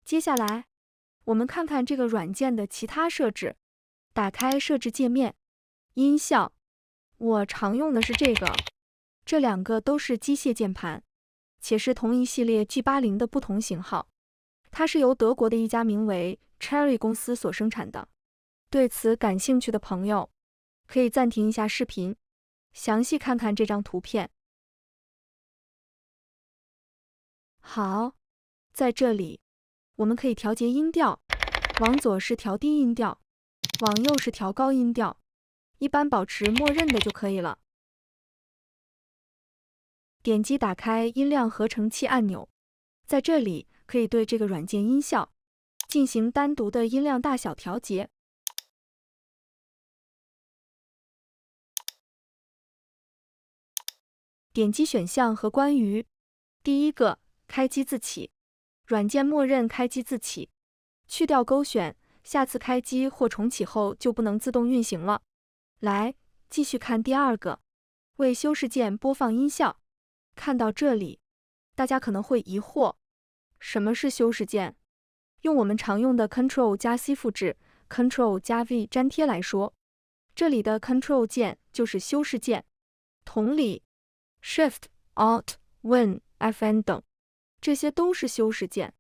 接下来，我们看看这个软件的其他设置。打开设置界面，音效，我常用的是这个。这两个都是机械键盘，且是同一系列 G80的不同型号。它是由德国的一家名为 Cherry 公司所生产的。对此感兴趣的朋友，可以暂停一下视频，详细看看这张图片。好，在这里，我们可以调节音调，往左是调低音调，往右是调高音调，一般保持默认的就可以了。点击打开音量合成器按钮，在这里可以对这个软件音效进行单独的音量大小调节。点击选项和关于，第一个，开机自启，软件默认开机自启，去掉勾选，下次开机或重启后就不能自动运行了。来，继续看第二个，为修饰键播放音效。看到这里，大家可能会疑惑，什么是修饰键？用我们常用的 Ctrl 加 C 复制 ，Ctrl 加 V 粘贴来说，这里的 Ctrl 键就是修饰键。同理 ，Shift、Alt、Win、Fn 等，这些都是修饰键。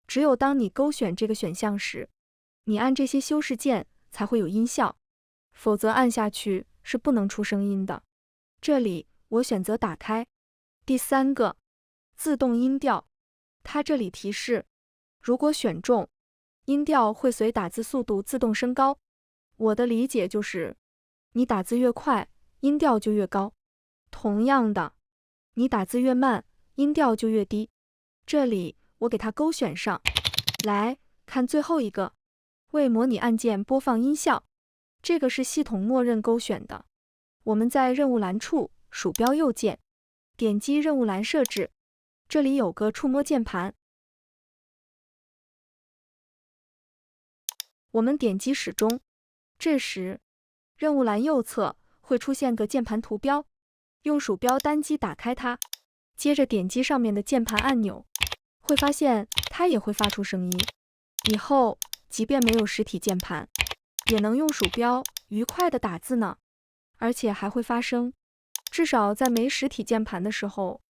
只有当你勾选这个选项时，你按这些修饰键才会有音效，否则按下去是不能出声音的。这里我选择打开。第三个，自动音调，它这里提示，如果选中，音调会随打字速度自动升高。我的理解就是，你打字越快，音调就越高；同样的，你打字越慢，音调就越低。这里我给它勾选上。来看最后一个，为模拟按键播放音效，这个是系统默认勾选的。我们在任务栏处，鼠标右键，点击任务栏设置，这里有个触摸键盘。我们点击始终，这时任务栏右侧会出现个键盘图标，用鼠标单击打开它，接着点击上面的键盘按钮，会发现它也会发出声音。以后即便没有实体键盘，也能用鼠标愉快地打字呢，而且还会发声。至少在没实体键盘的时候，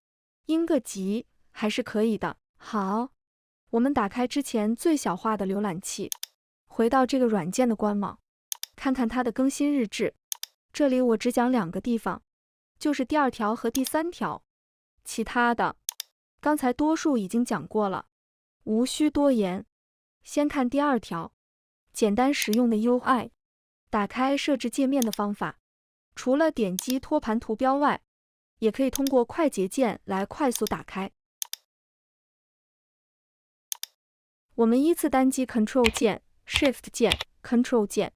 音个级还是可以的。好，我们打开之前最小化的浏览器，回到这个软件的官网，看看它的更新日志。这里我只讲两个地方，就是第2条和第3条，其他的刚才多数已经讲过了，无需多言。先看第2条，简单实用的 UI。打开设置界面的方法，除了点击托盘图标外，也可以通过快捷键来快速打开。我们依次单击 Ctrl 键、Shift 键、Ctrl 键，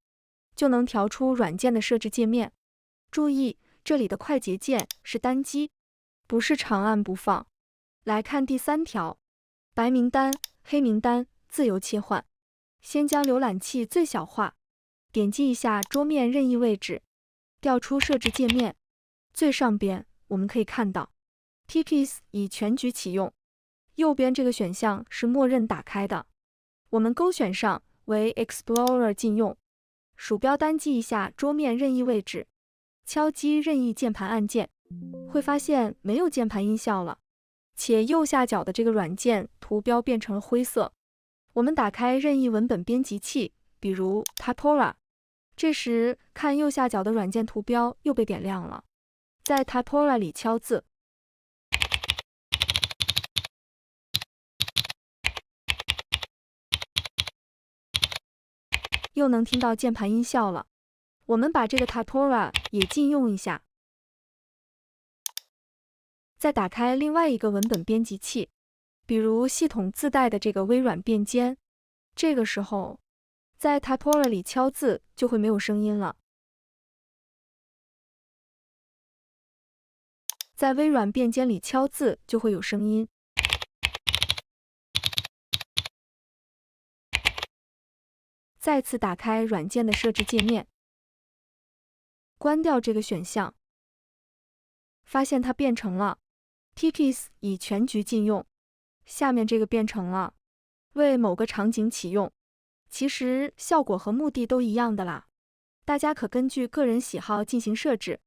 就能调出软件的设置界面。注意，这里的快捷键是单击，不是长按不放。来看第3条，白名单、黑名单，自由切换。先将浏览器最小化，点击一下桌面任意位置，调出设置界面。最上边我们可以看到 T-Keys 已全局启用，右边这个选项是默认打开的。我们勾选上为 Explorer 禁用，鼠标单击一下桌面任意位置，敲击任意键盘按键，会发现没有键盘音效了，且右下角的这个软件图标变成了灰色。我们打开任意文本编辑器，比如 Typora， 这时看右下角的软件图标又被点亮了。在 Typora 里敲字，又能听到键盘音效了。我们把这个 Typora 也禁用一下。再打开另外一个文本编辑器，比如系统自带的这个微软便笺，这个时候在 Typora 里敲字就会没有声音了。在微软便笺里敲字就会有声音。再次打开软件的设置界面，关掉这个选项，发现它变成了 T-Keys 已全局禁用，下面这个变成了为某个场景启用。其实效果和目的都一样的啦，大家可根据个人喜好进行设置。